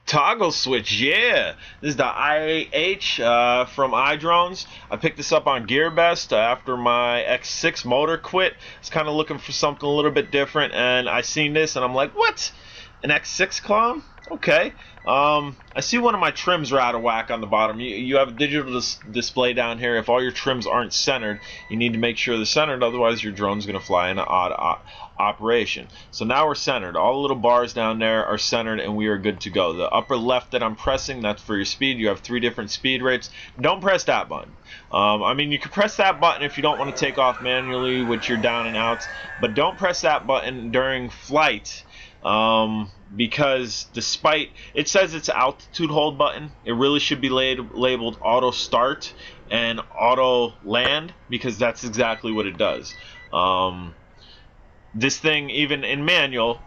Toggle switch, yeah. This is the i8H from iDrones. I picked this up on GearBest after my X6 motor quit. I was kind of looking for something a little bit different, and I seen this, and I'm like, what? An X6 clone? Okay. I see one of my trims are out of whack on the bottom. You have a digital display down here. If all your trims aren't centered, you need to make sure they're centered, otherwise your drone's going to fly in an odd operation. So now we're centered. All the little bars down there are centered, and we are good to go. The upper left that I'm pressing, that's for your speed. You have 3 different speed rates. Don't press that button. I mean, you can press that button if you don't want to take off manually with your down and outs, but don't press that button during flight. Because despite it says it's altitude hold button, it really should be labeled auto start and auto land, because that's exactly what it does. This thing, even in manual,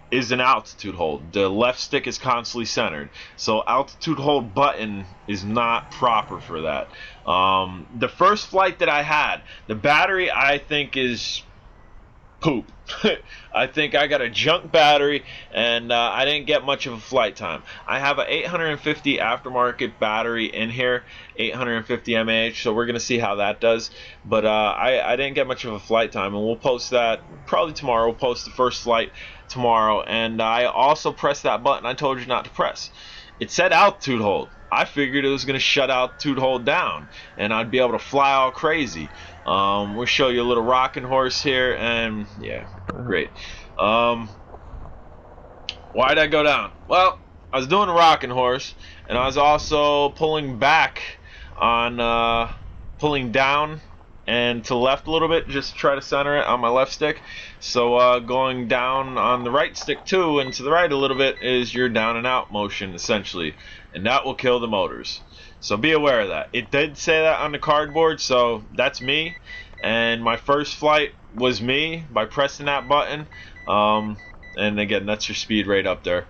is an altitude hold. The left stick is constantly centered, so altitude hold button is not proper for that. The first flight that I had, the battery I think is poop. I think I got a junk battery, and I didn't get much of a flight time. I have an 850 aftermarket battery in here, 850 mAh, so we're gonna see how that does. But I didn't get much of a flight time, and we'll post that probably tomorrow. We'll post the first flight tomorrow. And I also pressed that button I told you not to press. It said altitude hold. I figured it was going to shut altitude hold down and I'd be able to fly all crazy. We'll show you a little rocking horse here, and yeah, great. Why'd I go down? Well, I was doing a rocking horse, and I was also pulling back on pulling down and to the left a little bit, just to try to center it on my left stick. So going down on the right stick too, and to the right a little bit, is your down and out motion essentially, and that will kill the motors. So be aware of that. It did say that on the cardboard, so that's me. And my first flight was me by pressing that button. And again, that's your speed rate up there.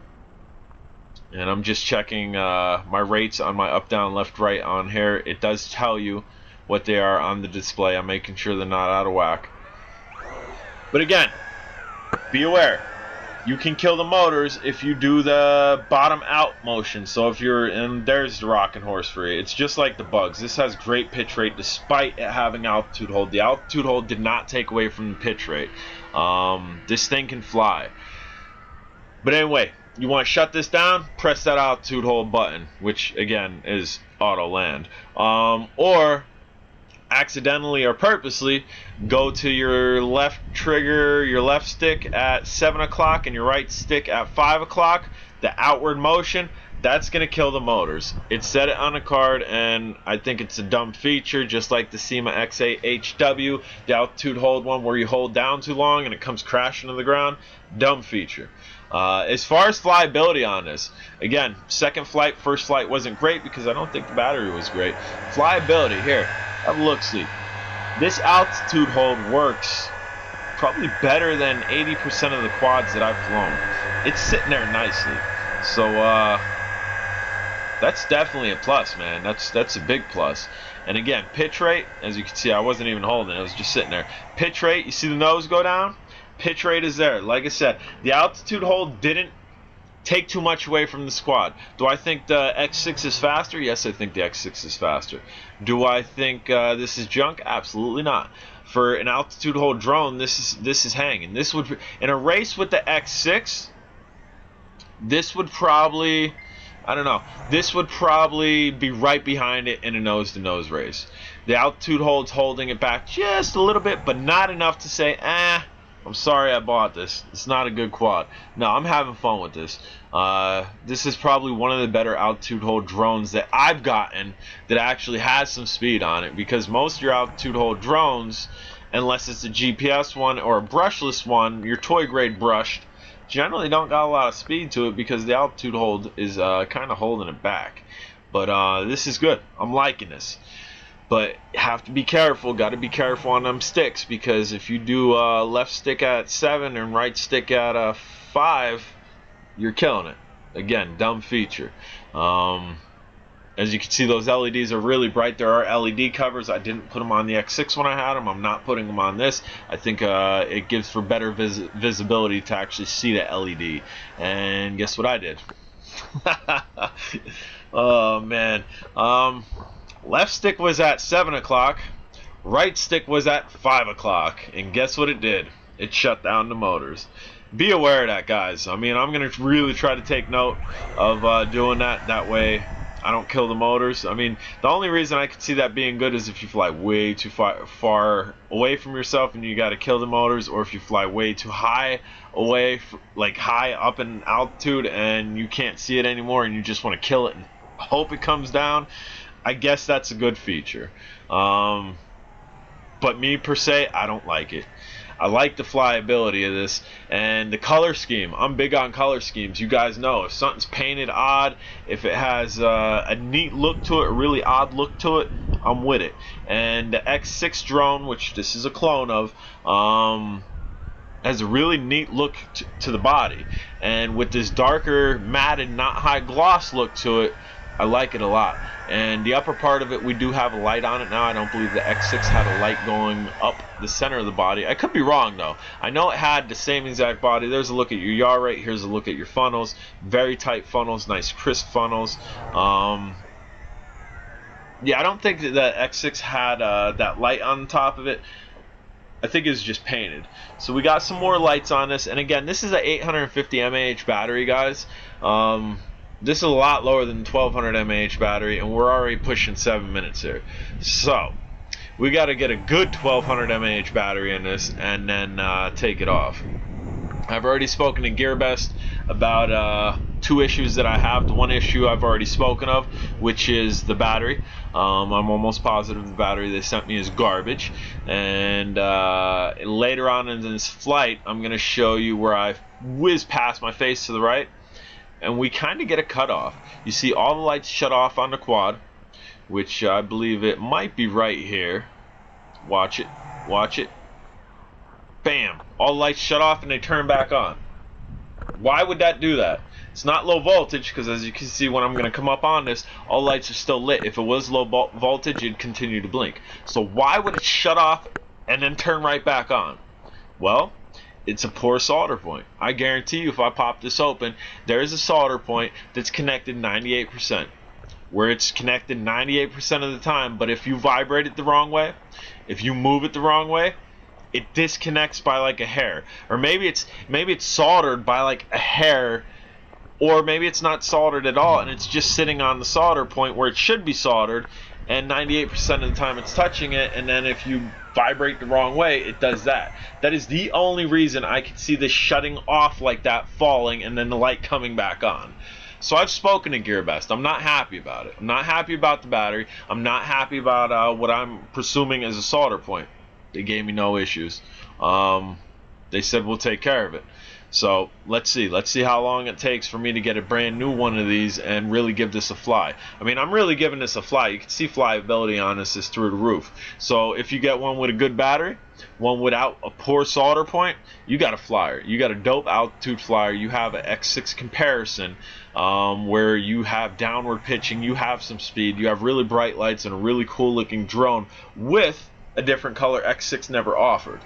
And I'm just checking my rates on my up, down, left, right on here. It does tell you what they are on the display. I'm making sure they're not out of whack. But again, be aware. You can kill the motors if you do the bottom out motion. So if you're, and there's the rocking horse for you. It's just like the bugs. This has great pitch rate despite it having altitude hold. The altitude hold did not take away from the pitch rate. This thing can fly. But anyway, you want to shut this down, press that altitude hold button, which again is auto land. Or accidentally or purposely go to your left trigger, your left stick at 7 o'clock and your right stick at 5 o'clock, the outward motion, that's going to kill the motors. It said it on the card, and I think it's a dumb feature, just like the SEMA i8HW, the altitude hold one where you hold down too long and it comes crashing to the ground. Dumb feature. As far as flyability on this, again, second flight, first flight wasn't great because I don't think the battery was great. Flyability, here, have a look-see. This altitude hold works probably better than 80% of the quads that I've flown. It's sitting there nicely. So that's definitely a plus, man. That's a big plus. And again, pitch rate, as you can see, I wasn't even holding it. I was just sitting there. Pitch rate, you see the nose go down? Pitch rate is there. Like I said, the altitude hold didn't take too much away from the squad. Do I think the X6 is faster? Yes, I think the X6 is faster. Do I think this is junk? Absolutely not. For an altitude hold drone, this is hanging. This would, in a race with the X6, this would probably, I don't know, this would probably be right behind it in a nose-to-nose race. The altitude hold's holding it back just a little bit, but not enough to say, I'm sorry I bought this. It's not a good quad. No, I'm having fun with this. This is probably one of the better altitude hold drones that I've gotten that actually has some speed on it, because most of your altitude hold drones, unless it's a GPS one or a brushless one, your toy grade brushed, generally don't got a lot of speed to it because the altitude hold is kind of holding it back. But this is good. I'm liking this. But you have to be careful. Got to be careful on them sticks, because if you do left stick at 7 and right stick at 5, you're killing it. Again, dumb feature. As you can see, those LEDs are really bright. There are LED covers. I didn't put them on the X6 when I had them. I'm not putting them on this. I think it gives for better visibility to actually see the LED. And guess what I did? Oh man. Left stick was at 7 o'clock. Right stick was at 5 o'clock. And guess what it did? It shut down the motors. Be aware of that, guys. I mean, I'm going to really try to take note of doing that. That way I don't kill the motors. I mean, the only reason I could see that being good is if you fly way too far away from yourself and you got to kill the motors, or if you fly way too high away, like high up in altitude, and you can't see it anymore and you just want to kill it and hope it comes down. I guess that's a good feature. But me per se, I don't like it. I like the flyability of this and the color scheme. I'm big on color schemes. You guys know if something's painted odd, if it has a neat look to it, a really odd look to it, I'm with it. And the X6 drone, which this is a clone of, has a really neat look to the body. And with this darker, matted, not high gloss look to it, I like it a lot. And the upper part of it, we do have a light on it now. I don't believe the X6 had a light going up the center of the body. I could be wrong though. I know it had the same exact body. There's a look at your yaw rate. Here's a look at your funnels. Very tight funnels, nice crisp funnels. Yeah, I don't think that the X6 had that light on top of it. I think it's just painted. So we got some more lights on this. And again, this is an 850 mAh battery, guys. This is a lot lower than 1200 mAh battery, and we're already pushing 7 minutes here. So we got to get a good 1200 mAh battery in this and then take it off. I've already spoken to GearBest about 2 issues that I have. The one issue I've already spoken of, which is the battery. I'm almost positive the battery they sent me is garbage. And later on in this flight, I'm going to show you where I whiz past my face to the right, and we kind of get a cutoff. You see all the lights shut off on the quad, which I believe it might be right here. Watch it. Watch it. Bam. All the lights shut off and they turn back on. Why would that do that? It's not low voltage, because as you can see when I'm going to come up on this, all lights are still lit. If it was low voltage, it'd continue to blink. So why would it shut off and then turn right back on? Well, it's a poor solder point. I guarantee you if I pop this open, there is a solder point that's connected 98%. Where it's connected 98% of the time, but if you vibrate it the wrong way, if you move it the wrong way, it disconnects by like a hair. Or maybe it's soldered by like a hair, or maybe it's not soldered at all and it's just sitting on the solder point where it should be soldered, and 98% of the time it's touching it, and then if you vibrate the wrong way, it does that. That is the only reason I can see this shutting off like that, falling, and then the light coming back on. So I've spoken to GearBest. I'm not happy about it. I'm not happy about the battery. I'm not happy about what I'm presuming as a solder point. They gave me no issues. They said we'll take care of it. So let's see how long it takes for me to get a brand new one of these and really give this a fly. I mean, I'm really giving this a fly. You can see flyability on this is through the roof. So if you get one with a good battery, one without a poor solder point, you got a flyer. You got a dope altitude flyer. You have an X6 comparison where you have downward pitching, you have some speed, you have really bright lights and a really cool looking drone with a different color X6 never offered.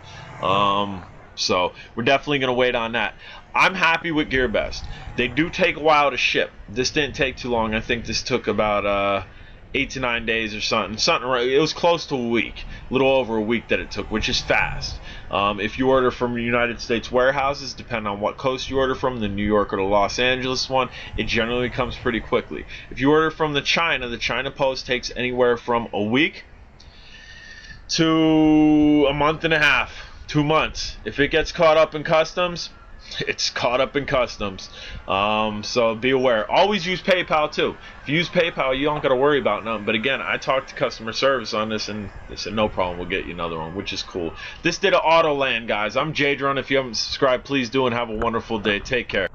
So we're definitely going to wait on that. I'm happy with GearBest. They do take a while to ship. This didn't take too long. I think this took about 8 to 9 days or something. It was close to a week, a little over a week that it took, which is fast. If you order from United States warehouses, depending on what coast you order from, the New York or the Los Angeles one, it generally comes pretty quickly. If you order from the China Post takes anywhere from a week to a month and a half. 2 months. If it gets caught up in customs, it's caught up in customs. So be aware. Always use PayPal too. If you use PayPal, you don't got to worry about nothing. But again, I talked to customer service on this and they said no problem, we'll get you another one, which is cool. This did an auto land, guys. I'm Jadron. If you haven't subscribed, please do, and have a wonderful day. Take care.